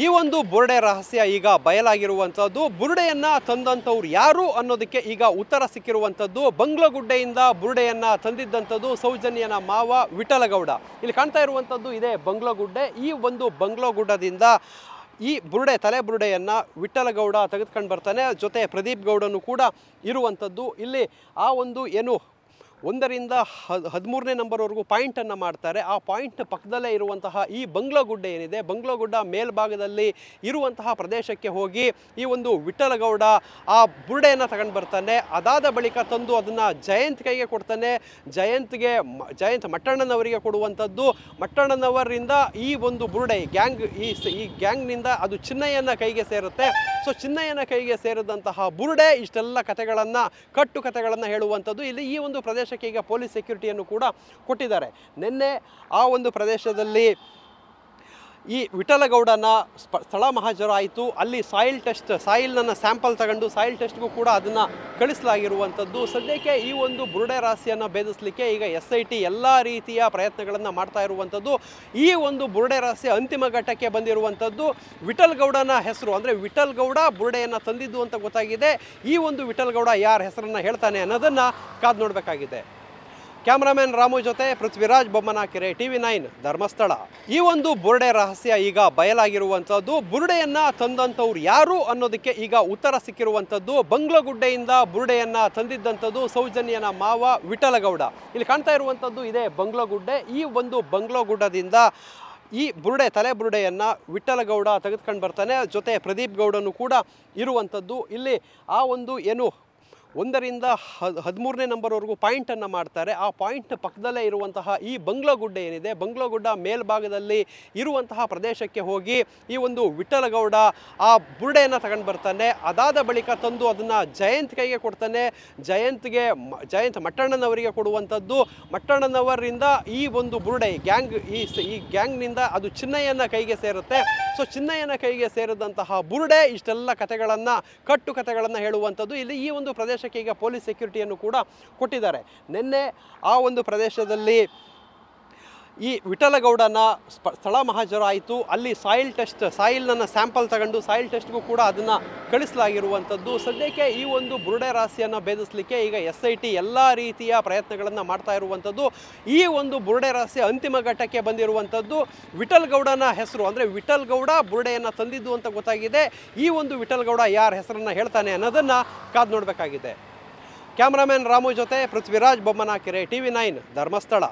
ಈ ಒಂದು ಬುರುಡೆ ರಹಸ್ಯ ಈಗ ಬಯಲಾಗಿರುವಂಥದ್ದು. ಬುರುಡೆಯನ್ನ ತಂದಂಥವ್ರು ಯಾರು ಅನ್ನೋದಕ್ಕೆ ಈಗ ಉತ್ತರ ಸಿಕ್ಕಿರುವಂಥದ್ದು. ಬಂಗ್ಲಗುಡ್ಡೆಯಿಂದ ಬುರುಡೆಯನ್ನ ತಂದಿದ್ದಂಥದ್ದು ಸೌಜನ್ಯನ ಮಾವ ವಿಠಲಗೌಡ. ಇಲ್ಲಿ ಕಾಣ್ತಾ ಇರುವಂಥದ್ದು ಇದೇ ಬಂಗ್ಲಗುಡ್ಡೆ. ಈ ಒಂದು ಬಂಗ್ಲಗುಡ್ಡದಿಂದ ಈ ತಲೆ ಬುರುಡೆಯನ್ನ ವಿಠಲಗೌಡ ತೆಗೆದುಕೊಂಡು ಬರ್ತಾನೆ. ಜೊತೆ ಪ್ರದೀಪ್ ಗೌಡನು ಕೂಡ ಇರುವಂಥದ್ದು. ಇಲ್ಲಿ ಆ ಒಂದು ಏನು 1ರಿಂದ 13ನೇ ನಂಬರ್ವರೆಗೂ ಪಾಯಿಂಟನ್ನು ಮಾಡ್ತಾರೆ. ಆ ಪಾಯಿಂಟ್ ಪಕ್ಕದಲ್ಲೇ ಇರುವಂತಹ ಈ ಬಂಗ್ಲಗುಡ್ಡೆ ಏನಿದೆ, ಬಂಗ್ಲಗುಡ್ಡ ಮೇಲ್ಭಾಗದಲ್ಲಿ ಇರುವಂತಹ ಪ್ರದೇಶಕ್ಕೆ ಹೋಗಿ ಈ ಒಂದು ವಿಠಲಗೌಡ ಆ ಬುರುಡೆಯನ್ನು ತಗೊಂಡು ಬರ್ತಾನೆ. ಅದಾದ ಬಳಿಕ ತಂದು ಅದನ್ನು ಜಯಂತ್ ಕೈಗೆ ಕೊಡ್ತಾನೆ. ಜಯಂತ್ ಮಟ್ಟಣ್ಣನವರಿಗೆ ಕೊಡುವಂಥದ್ದು. ಮಟ್ಟಣ್ಣನವರಿಂದ ಈ ಒಂದು ಬುರುಡೆ ಈ ಗ್ಯಾಂಗ್ನಿಂದ ಅದು ಚಿನ್ನಯ್ಯನ ಕೈಗೆ ಸೇರುತ್ತೆ. ಸೊ ಚಿನ್ನಯ್ಯನ ಕೈಗೆ ಸೇರಿದಂತಹ ಬುರುಡೆ ಇಷ್ಟೆಲ್ಲ ಕಟ್ಟು ಕಥೆಗಳನ್ನು ಹೇಳುವಂಥದ್ದು. ಇಲ್ಲಿ ಈ ಒಂದು ಪ್ರದೇಶಕ್ಕೆ ಈಗ ಪೊಲೀಸ್ ಸೆಕ್ಯೂರಿಟಿಯನ್ನು ಕೂಡ ಕೊಟ್ಟಿದ್ದಾರೆ. ನಿನ್ನೆ ಆ ಒಂದು ಪ್ರದೇಶದಲ್ಲಿ ಈ ವಿಠಲಗೌಡನ ಸ್ಥಳ ಮಹಾಜರಾಯಿತು. ಅಲ್ಲಿ ಸಾಯಿಲ್ನ ಸ್ಯಾಂಪಲ್ ತಗೊಂಡು ಸಾಯಿಲ್ ಟೆಸ್ಟ್ಗೂ ಕೂಡ ಅದನ್ನು ಕಳಿಸಲಾಗಿರುವಂಥದ್ದು. ಸದ್ಯಕ್ಕೆ ಈ ಒಂದು ಬುರುಡೆ ರಹಸ್ಯನ ಭೇದಿಸಲಿಕ್ಕೆ ಈಗ SIT ಎಲ್ಲ ರೀತಿಯ ಪ್ರಯತ್ನಗಳನ್ನು ಮಾಡ್ತಾ ಇರುವಂಥದ್ದು. ಈ ಒಂದು ಬುರುಡೆ ರಹಸ್ಯ ಅಂತಿಮ ಘಟ್ಟಕ್ಕೆ ಬಂದಿರುವಂಥದ್ದು. ವಿಠಲಗೌಡನ ಹೆಸರು ಅಂದರೆ ವಿಠಲಗೌಡ ಬುರುಡೆಯನ್ನು ತಂದಿದ್ದು ಅಂತ ಗೊತ್ತಾಗಿದೆ. ಈ ಒಂದು ವಿಠಲಗೌಡ ಯಾರ ಹೆಸರನ್ನು ಹೇಳ್ತಾನೆ ಅನ್ನೋದನ್ನು ಕಾದು ನೋಡಬೇಕಾಗಿದೆ. ಕ್ಯಾಮ್ರಾಮನ್ ರಾಮು ಜೊತೆ ಪೃಥ್ವಿರಾಜ್ ಬೊಮ್ಮನಕೆರೆ, TV9 ಧರ್ಮಸ್ಥಳ. ಈ ಒಂದು ಬುರುಡೆ ರಹಸ್ಯ ಈಗ ಬಯಲಾಗಿರುವಂಥದ್ದು. ಬುರುಡೆಯನ್ನ ತಂದಂಥವ್ರು ಯಾರು ಅನ್ನೋದಕ್ಕೆ ಈಗ ಉತ್ತರ ಸಿಕ್ಕಿರುವಂಥದ್ದು. ಬಂಗ್ಲಗುಡ್ಡೆಯಿಂದ ಬುರುಡೆಯನ್ನ ತಂದಿದ್ದಂಥದ್ದು ಸೌಜನ್ಯನ ಮಾವ ವಿಠಲಗೌಡ. ಇಲ್ಲಿ ಕಾಣ್ತಾ ಇರುವಂಥದ್ದು ಇದೇ ಬಂಗ್ಲಗುಡ್ಡೆ. ಈ ಒಂದು ಬಂಗ್ಲಗುಡ್ಡದಿಂದ ಈ ತಲೆ ಬುರುಡೆಯನ್ನು ವಿಠಲಗೌಡ ತೆಗೆದುಕೊಂಡು ಬರ್ತಾನೆ. ಜೊತೆ ಪ್ರದೀಪ್ ಗೌಡನು ಕೂಡ ಇರುವಂಥದ್ದು. ಇಲ್ಲಿ ಆ ಒಂದು ಏನು 1ರಿಂದ 13ನೇ ನಂಬರ್ವರೆಗೂ ಪಾಯಿಂಟನ್ನು ಮಾಡ್ತಾರೆ. ಆ ಪಾಯಿಂಟ್ ಪಕ್ಕದಲ್ಲೇ ಇರುವಂತಹ ಈ ಬಂಗ್ಲಗುಡ್ಡೆ ಏನಿದೆ, ಬಂಗ್ಲಗುಡ್ಡ ಮೇಲ್ಭಾಗದಲ್ಲಿ ಇರುವಂತಹ ಪ್ರದೇಶಕ್ಕೆ ಹೋಗಿ ಈ ಒಂದು ವಿಠಲಗೌಡ ಆ ಬುರುಡೆಯನ್ನು ತಗೊಂಡು ಬರ್ತಾನೆ. ಅದಾದ ಬಳಿಕ ತಂದು ಅದನ್ನು ಜಯಂತ್ ಕೈಗೆ ಕೊಡ್ತಾನೆ. ಜಯಂತ್ ಮಟ್ಟಣ್ಣನವರಿಗೆ ಕೊಡುವಂಥದ್ದು. ಮಟ್ಟಣ್ಣನವರಿಂದ ಈ ಒಂದು ಬುರುಡೆ ಈ ಗ್ಯಾಂಗ್ನಿಂದ ಅದು ಚಿನ್ನಯ್ಯನ ಕೈಗೆ ಸೇರುತ್ತೆ. ಸೊ ಚಿನ್ನಯ್ಯನ ಕೈಗೆ ಸೇರಿದಂತಹ ಬುರುಡೆ ಇಷ್ಟೆಲ್ಲ ಕಟ್ಟು ಕಥೆಗಳನ್ನು ಹೇಳುವಂಥದ್ದು. ಇಲ್ಲಿ ಈ ಒಂದು ಪ್ರದೇಶಕ್ಕೆ ಈಗ ಪೊಲೀಸ್ ಸೆಕ್ಯೂರಿಟಿಯನ್ನು ಕೂಡ ಕೊಟ್ಟಿದ್ದಾರೆ. ನಿನ್ನೆ ಆ ಒಂದು ಪ್ರದೇಶದಲ್ಲಿ ಈ ವಿಠಲಗೌಡನ ಸ್ಥಳ ಮಹಾಜರಾಯಿತು. ಅಲ್ಲಿ ಸಾಯಿಲ್ನ ಸ್ಯಾಂಪಲ್ ತಗೊಂಡು ಸಾಯಿಲ್ ಟೆಸ್ಟ್ಗೂ ಕೂಡ ಅದನ್ನು ಕಳಿಸಲಾಗಿರುವಂಥದ್ದು. ಸದ್ಯಕ್ಕೆ ಈ ಒಂದು ಬುರುಡೆ ರಹಸ್ಯನ ಭೇದಿಸಲಿಕ್ಕೆ ಈಗ SIT ಎಲ್ಲ ರೀತಿಯ ಪ್ರಯತ್ನಗಳನ್ನು ಮಾಡ್ತಾ ಇರುವಂಥದ್ದು. ಈ ಒಂದು ಬುರುಡೆ ರಹಸ್ಯ ಅಂತಿಮ ಘಟ್ಟಕ್ಕೆ ಬಂದಿರುವಂಥದ್ದು. ವಿಠಲಗೌಡನ ಹೆಸರು ಅಂದರೆ ವಿಠಲಗೌಡ ಬುರುಡೆಯನ್ನು ತಂದಿದ್ದು ಅಂತ ಗೊತ್ತಾಗಿದೆ. ಈ ಒಂದು ವಿಠಲಗೌಡ ಯಾರ ಹೆಸರನ್ನು ಹೇಳ್ತಾನೆ ಅನ್ನೋದನ್ನು ಕಾದು ನೋಡಬೇಕಾಗಿದೆ. ಕ್ಯಾಮ್ರಾಮನ್ ರಾಮು ಜೊತೆ ಪೃಥ್ವಿರಾಜ್ ಬೊಮ್ಮನಕೆರೆ, TV9 ಧರ್ಮಸ್ಥಳ.